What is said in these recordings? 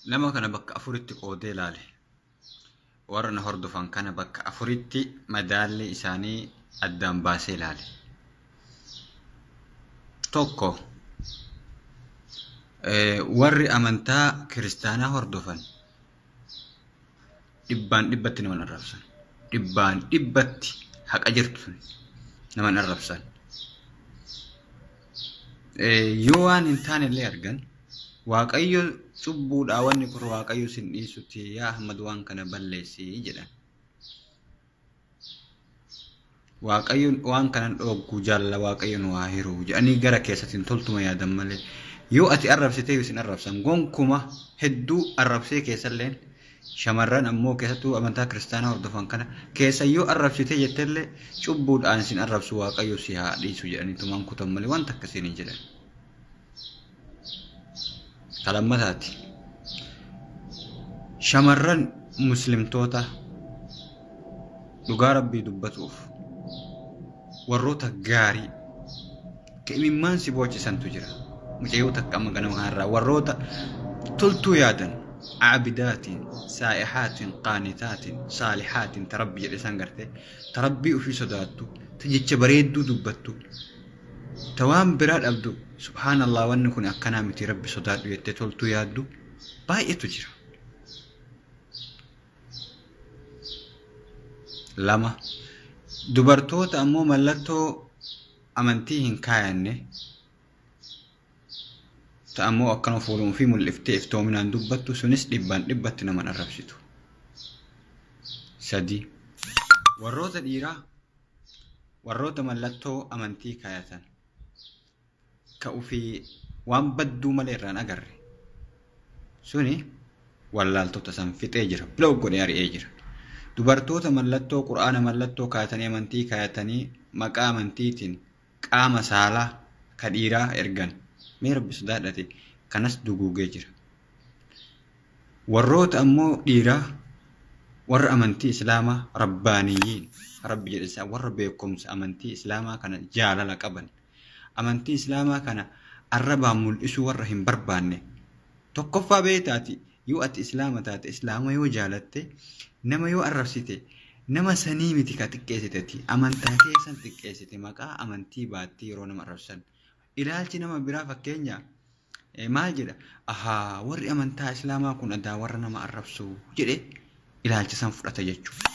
Nama kana bakka afuritti qoodee ilaale. Warra na hordofan kana bakka afuritti madaalli isaanii addaan baasee ilaale. Tokko warri amantaa kiristaanaa hordofan dhibbaan dhibbatti naman arrabsan. Dhibbaan dhibbatti haqa jirtu naman arrabsan. Yoo waan hin taanellee argan Waaqayyo cubbuudhaa wanni kun Waaqayyo sin dhiisutti yaa Ahmad waan kana balleessi jedhan. Waaqayyo waan kanan dhoggu jaalala Waaqayyo nu haa hiru jedhanii gara keessatiin toltuma yaadan malee yoo ati arrabsitee isin arrabsan gonkuma hedduu arrabsee keessalleen shamarran ammoo keessattuu amantaa kiristaanaa hordofan kana keessa yoo arrabsitee jettellee cubbuudhaan sin arrabsu Waaqayyo si haa dhiisu jedhanii tumaan kutan malee wanta akkasiin hin jedhan. Kalammataati. Shamarran muslimtoota dhugaa Rabbii dubbatuuf warroota gaarii imimmaan si boochisantu jira. Mucayyoota akkama ganama kanarraa warroota toltuu yaadan caabidaatiin, saa'ihaatiin, qaanitaatiin, saalihaatiin tarabbii jedhe san gartee tarabbii ofii sodaattu tajecha bareedduu dubbattu tawaan biraa dhabdu subhaanallah wanni kun akkanaa miti rabbi sodaadhu jettee toltuu yaaddu baay'eetu jira. Lama dubartoota ammoo mallattoo amantii hin kaayanne ta'ammoo akkana fuuluun fi mul'iftee iftoominaan dubbattu sunis dhibbaan dhibbatti naman arrabsitu. Sadi warroota dhiiraa warroota mallattoo amantii kaayatan ka ufii waan badduu malee irraan agarre suni wallaaltota san fixee jira biloog godhee ari'ee jira. Dubartoota mallattoo quraana mallattoo kaayatanii amantii kaayatanii maqaa amantiitiin qaama saalaa ka dhiiraa ergan mee rabbi sodaadhate kanas duguugee jira. Warroota ammoo dhiiraa warra amantii islaamaa rabbaaniyyiin rabbi jedhisa warra beekumsa amantii islaamaa kana jaalala qaban amantii islaamaa kana arrabaan mul'isuu warra hin barbaanne tokkoffaa beetaati yoo ati islaama taate islaama yoo jaalatte nama yoo arrabsite nama sanii miti ka xiqqeessiteeti amantaa keessan xiqqeessite maqaa amantii baatti yeroo nama arrabsan ilaalchi nama biraa fakkeenya maal jedha ahaa warri amantaa islaamaa kun adaa warra nama arrabsu jedhe ilaalcha san fudhata jechuudha.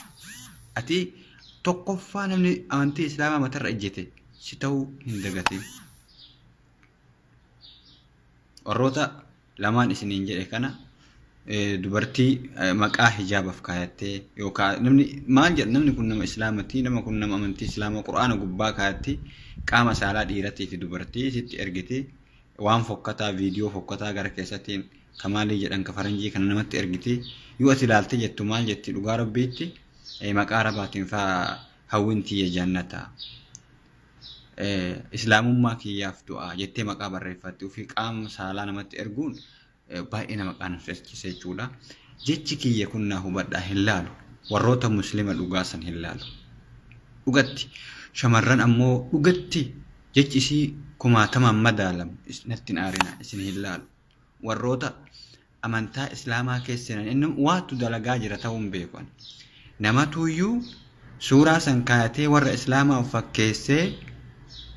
Ati tokkoffaa namni amantii islaamaa matarra ejjete si ta'uu hin dagatin. Warroota lamaan isiniin jedhe kana dubartii maqaa hijaabaaf kaayattee yookaan namni maal jedha namni kun nama islaamati nama kun nama amantii islaamaa quraana gubbaa kaayattee qaama saalaa dhiiratii fi dubartii sitti ergite waan fokkataa viidiyoo fokkataa gara keessattiin kamaalii jedhan ka faranjii kana namatti ergite yoo ati ilaalte jettu maal jetti dhugaa rabbiitti maqaa arabaatiin faa hawwintii jannata islaamummaa kiyyaaf du'aa jettee maqaa barreeffatti ofii qaama saalaa namatti erguun baay'ee nama qaanfachise jechuudha. Jechi kiyya kun naa hubadhaa hin laalu warroota muslima dhugaa san hin laalu. Dhugatti shamarran ammoo dhugatti jechi isii kumaatamaan madaalamu natti aarina isin hin laalu. Warroota amantaa islaamaa keessan inni waatu dalagaa jira ta'uun beekan. Namatuyyuu suuraa san kaayatee warra islaamaa fakkeessee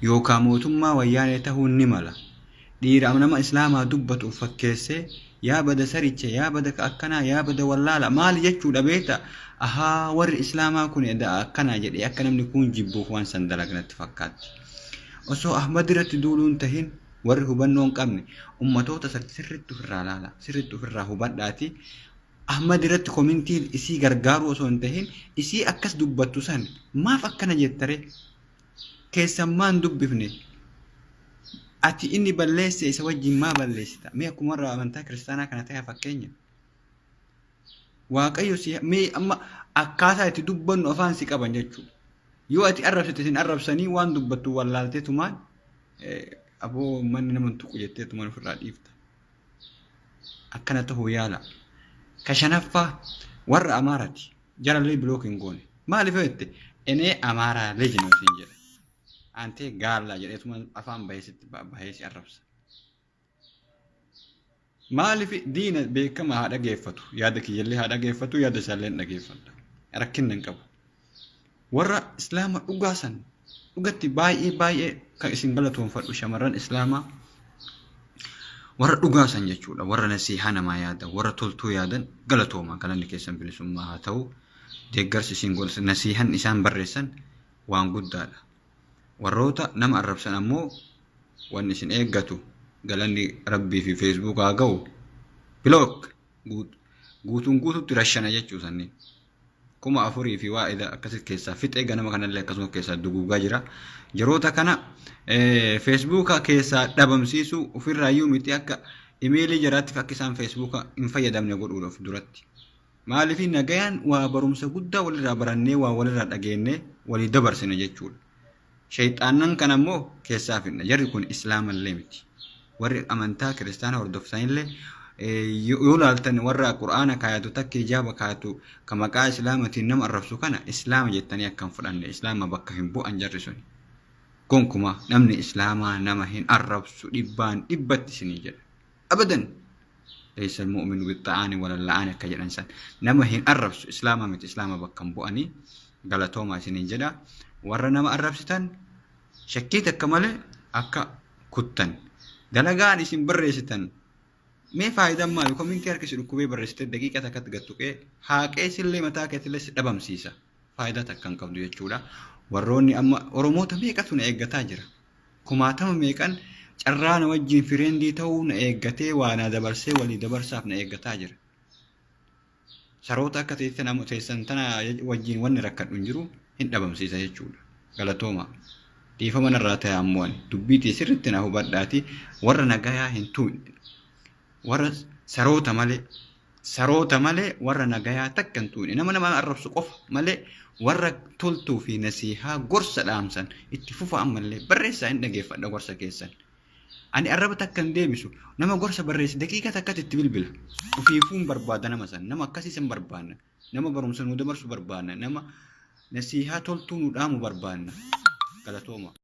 yookaan mootummaa wayyaanee ta'uun ni mala. Dhiira nama islaamaa dubbatu fakkeessee yaa bada saricha yaa bada akkanaa yaa bada wallaala maal jechuudha beekta ahaa warri islaamaa kun akkanaa jedhee akka namni kun jibbuuf waan san dalagnatti fakkaatti. Osoo Ahmad irratti duuluun tahin warri hubannoo hin qabne ummatoota sirriitti ofirraa laala sirriitti ofirraa hubadhaati. Ahmad irratti komintiin isii gargaaru osoo hin tahin isii akkas dubbattu san maaf akkana jettare keessammaan dubbifne ati inni balleesse isa wajjin maa balleessita mee akkuma warra amantaa kiristaanaa kana ta'e fakkeenya Waaqayyo si mee amma akkaataa itti dubbannu afaan si qaban jechuudha. Yoo ati arrabsite isin arrabsanii waan dubbattu wallaaltee tumaan aboo manni nama tuqu jettee tumaan ofirraa dhiifta. Akkana ta'uu yaala. Ka shanaffaa warra Amaaraati jalallee bilook hin goone maaliif jette enee Amaaraa leejinoo siin jedha. Ante gaala jedhee tumaan afaan baheesitti baheesi arrabsa. maaliif diina beekama haa dhageeffatu yaada kiyyallee haa dhageeffatu yaada isaallee hin dhageeffadha rakkinna hin qabu warra islaama dhugaasan dhugatti baay'ee kan isin galatoonfadhu shamarran islaamaa warra dhugaasan jechuudha warra nasiihaa namaa yaadan warra toltuu yaadan galatooma galanni keessan bilisummaa haa ta'u deeggarsi isin godhan nasiihan isaan barreessan waan guddaadha warroota nama arrabsan ammoo wanni isin eeggatu galanni rabbii fi feesbuuk haa ga'u bilook guututti rashana jechuu sanniin 4,000 fi waa'ida akkasitti keessaa fixee ganama kanallee akkasuma keessaa duguugaa jira yeroota kana feesbuuka keessaa dhabamsiisuu ofirraayyuu miti akka imeelii jiraatti akka isaan feesbuuka hin fayyadamne godhuudhaaf duratti maaliif nagayaan waa barumsa guddaa walirraa barannee waa walirraa dhageenye walii dabarsine jechuudha shayxaanan kan ammoo keessaa fidna jarri kun islaamallee miti warri amantaa kiristaana hordoftanillee yoo laaltan warra qur'aana kaayatu takka ijaaba kaayatu kan maqaa islaamatiin nama arrabsu kana islaama jettanii akkam fudhanne islaama bakka hin bu'an jarri sun gonkuma namni islaamaa nama hin arrabsu dhibbatti isinii jedha abadan laysa almu'minu bitta'aani wala la'aani akka jedhan san nama hin arrabsu islaama miti islaama bakka hin bu'anii galatooma isinii jedha warra nama arrabsitan shakkii takka malee akka kuttan dalagaan isin barreessitan mee faayidaan maali komintii harkisi dhukkubee barreessite daqiiqa takkatti gattuqee haaqee sillee mataa keetillee si dhabamsiisa faayidaa takka hin qabdu jechuudha warroonni amma oromoota meeqatu na eeggataa jira kumaatama meeqan carraa na wajjin fireendii ta'uu na eeggatee waa na dabarsee walii dabarsaaf na eeggataa jira saroota akka teessan tana wajjin wanni rakkadhu hin jiru hin dhabamsiisa jechuudha galatooma dhiifama narraa ta'e ammoo dubbiitii sirriitti na hubadhaati warra nagayaa hin tuune warra saroota malee warra nagayaa takka hin tuune nama arrabsu qofa malee warra toltuu fi nasiihaa gorsa dhaamsan itti fufa ammallee barreessaa hin dhageeffadha gorsa keessan ani arraba takka hin deebisu nama gorsa barreessi daqiiqa takkatti itti bilbila ofiifuun barbaada nama san nama akkasiisan barbaanna nama barumsa nu dabarsu barbaanna nama nasiihaa toltuu nu dhaamu barbaanna galatooma